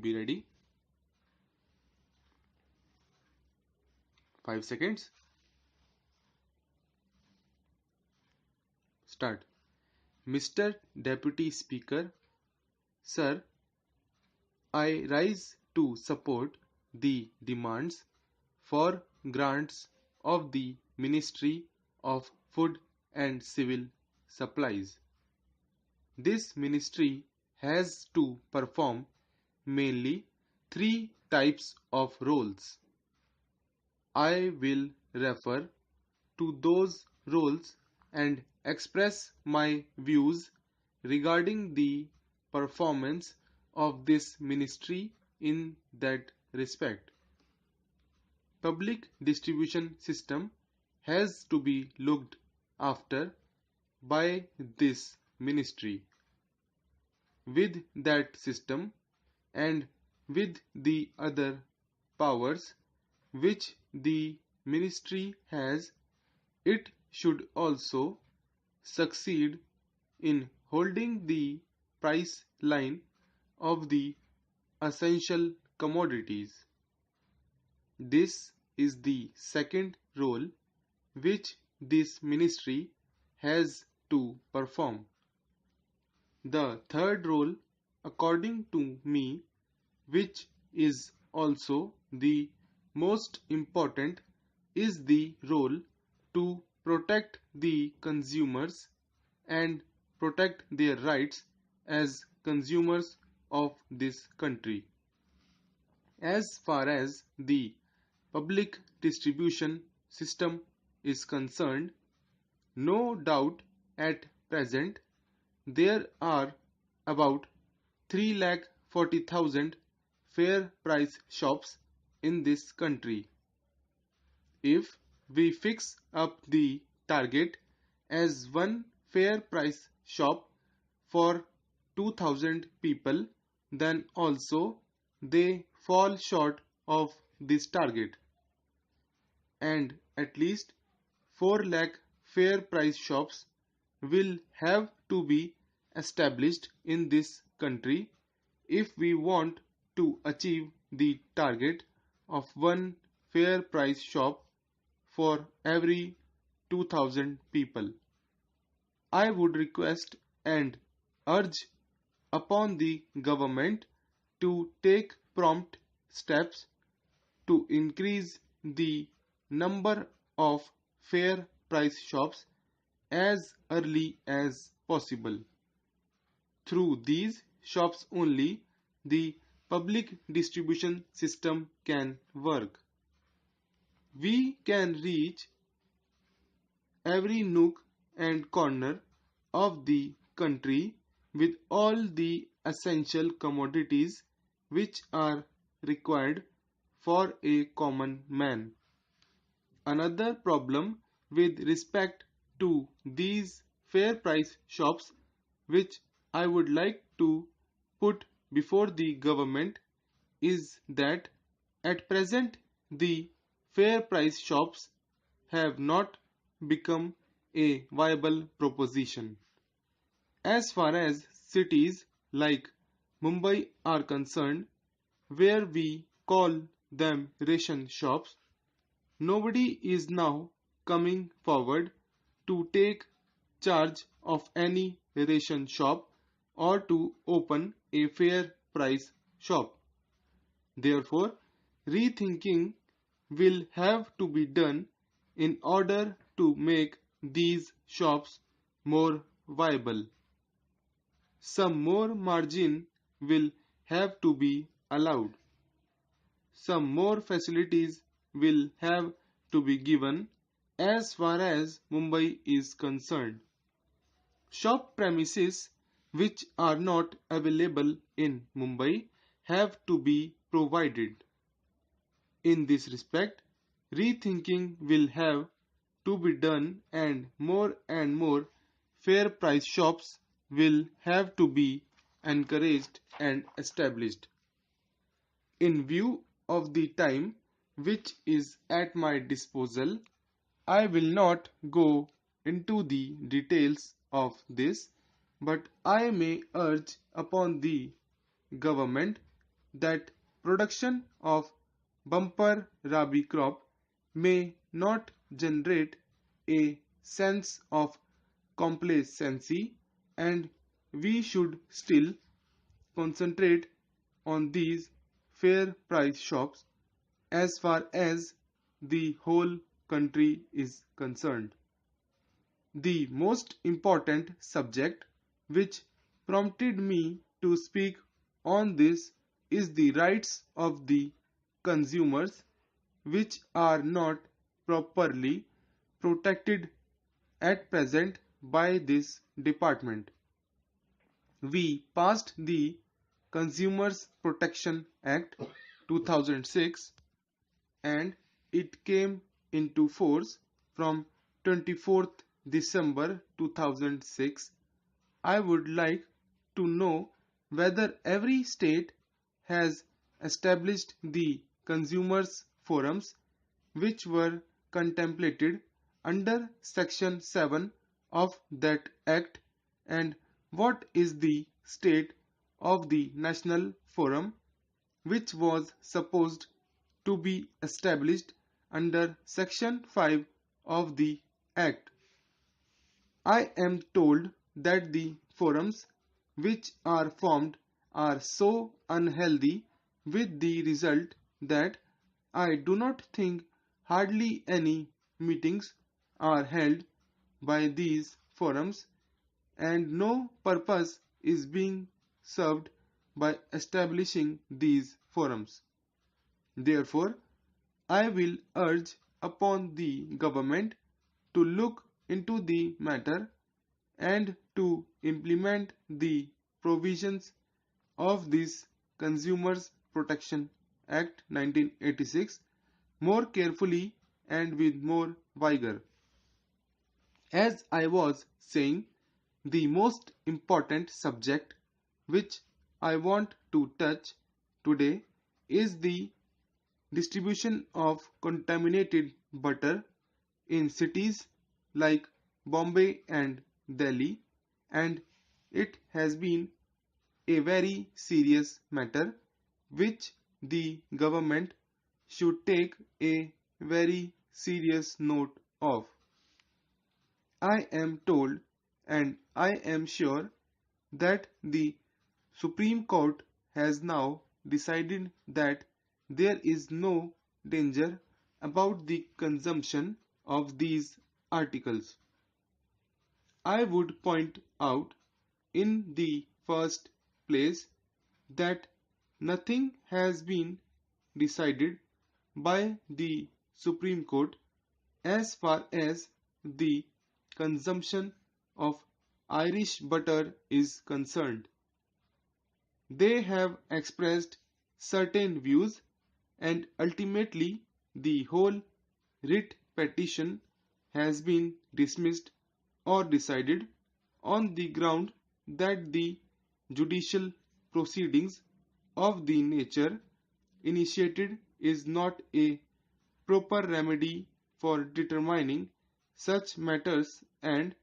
Be ready. 5 seconds. Start. Mr. Deputy Speaker, Sir, I rise to support the demands for grants of the Ministry of Food and Civil Supplies. This ministry has to perform mainly three types of roles. I will refer to those roles and express my views regarding the performance of this ministry in that respect. Public distribution system has to be looked after by this ministry. With that system and with the other powers which the ministry has, it should also succeed in holding the price line of the essential commodities. This is the second role which this ministry has to perform. The third role, according to me, which is also the most important, is the role to protect the consumers and protect their rights as consumers of this country. As far as the public distribution system is concerned, no doubt at present there are about 3,40,000 fair price shops in this country. If we fix up the target as one fair price shop for 2,000 people, then also they fall short of this target, and at least 4 lakh fair price shops will have to be established in this country if we want to achieve the target of one fair price shop for every 2,000 people. I would request and urge upon the government to take prompt steps to increase the number of fair price shops as early as possible. Through these shops only the public distribution system can work. We can reach every nook and corner of the country with all the essential commodities which are required for a common man. Another problem with respect to these fair price shops which I would like to put before the government is that at present the fair price shops have not become a viable proposition. As far as cities like Mumbai are concerned, where we call them ration shops, nobody is now coming forward to take charge of any ration shop or to open a fair price shop. Therefore, rethinking will have to be done in order to make these shops more viable. Some more margin will have to be allowed. Some more facilities will have to be given as far as Mumbai is concerned. Shop premises which are not available in Mumbai have to be provided. In this respect, rethinking will have to be done and more fair price shops will have to be encouraged and established. In view of the time which is at my disposal, I will not go into the details of this, but I may urge upon the government that production of bumper rabi crop may not generate a sense of complacency, and we should still concentrate on these fair price shops as far as the whole country is concerned. The most important subject which prompted me to speak on this is the rights of the consumers, which are not properly protected at present by this department. We passed the Consumers Protection Act 2006, and it came into force from 24th December 2006. I would like to know whether every state has established the consumers forums which were contemplated under Section 7 of that Act, and what is the state of the National Forum which was supposed to be established under Section 5 of the Act. I am told that the forums which are formed are so unhealthy, with the result that I do not think hardly any meetings are held by these forums, and no purpose is being served by establishing these forums. Therefore, I will urge upon the government to look into the matter and to implement the provisions of this Consumers Protection Act 1986 more carefully and with more vigor. As I was saying, the most important subject which I want to touch today is the distribution of contaminated butter in cities like Bombay and Delhi, and it has been a very serious matter which the government should take a very serious note of. I am told, and I am sure, that the Supreme Court has now decided that there is no danger about the consumption of these articles. I would point out in the first place that nothing has been decided by the Supreme Court as far as the consumption of Irish butter is concerned. They have expressed certain views, and ultimately the whole writ petition has been dismissed or decided on the ground that the judicial proceedings of the nature initiated is not a proper remedy for determining such matters, and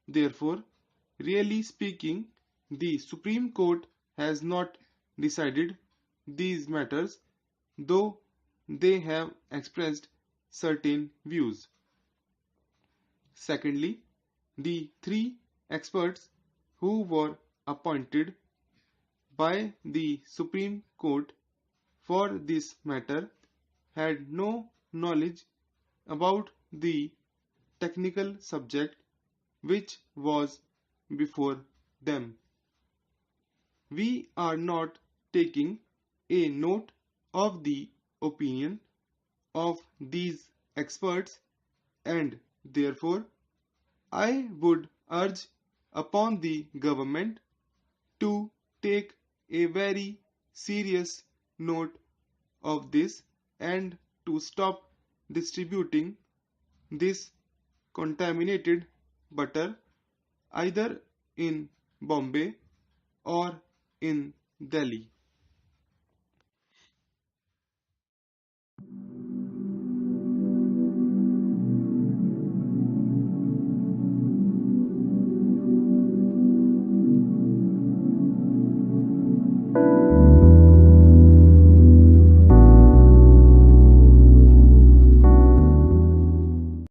therefore, really speaking, the Supreme Court has not decided these matters, though they have expressed certain views. Secondly, the three experts who were appointed by the Supreme Court for this matter had no knowledge about the technical subject which was before them. We are not taking a note of the opinion of these experts, and therefore I would urge upon the government to take a very serious note of this and to stop distributing this contaminated butter either in Bombay or in Delhi.